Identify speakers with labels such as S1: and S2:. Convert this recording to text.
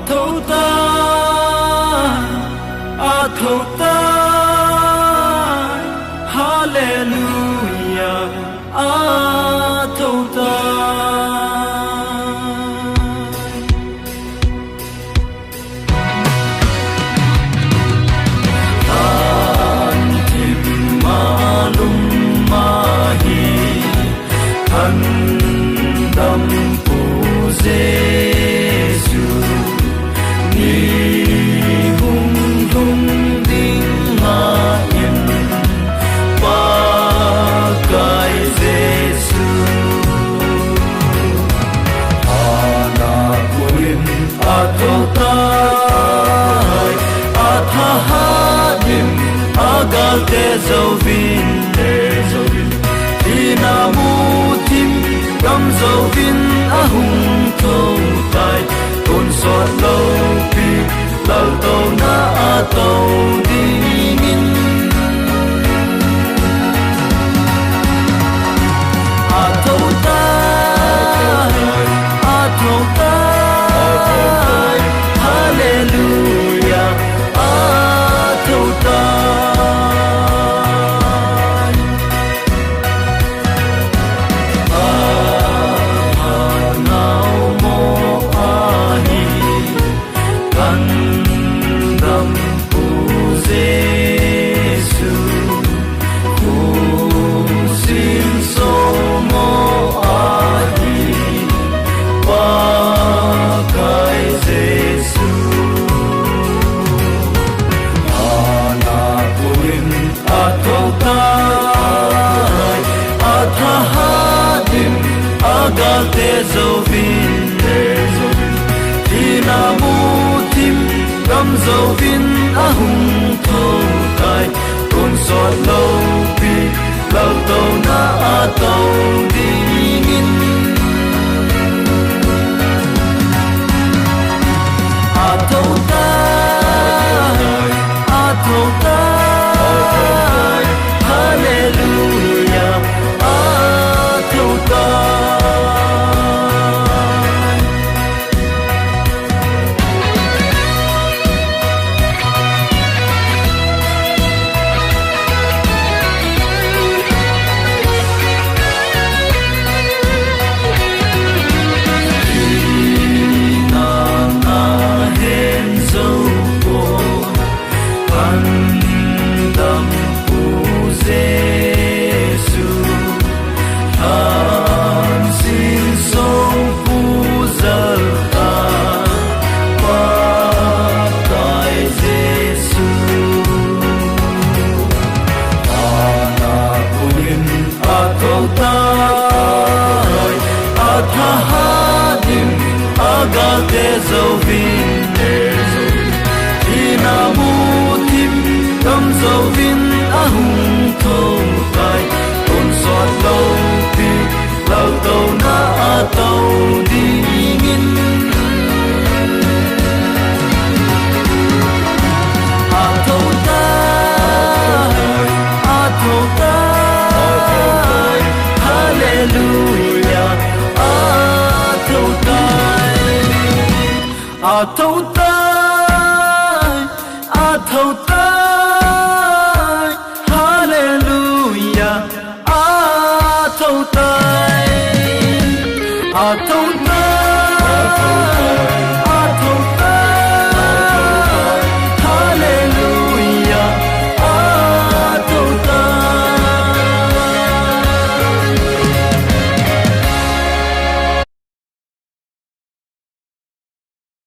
S1: thâu ta thâu ta hallelujah thâu ta đâm phù Giêsu ni hung hung đinh ma yên ba cái Giêsu ana kuin atau tai atha hadim agal te zovin inamu gam dầu vin hung thâu tai cồn sọt lâu pi lâu tàu na tàu đi nghìn thâu ta thâu ta hallelujah thâu ta te zovin inamu tim gam zovin hung thâu tai cồn sọt lâu pi lâu tàu na tàu đi nghìn thâu ta thâu ta hallelujah thâu ta te zovin inamu tim gam zovin hung thâu tai cồn sọt lâu pi lâu tàu na tàu đi nghìn thâu ta thâu ta hallelujah thâu ta thâu ta hallelujah thâu ta thâu ta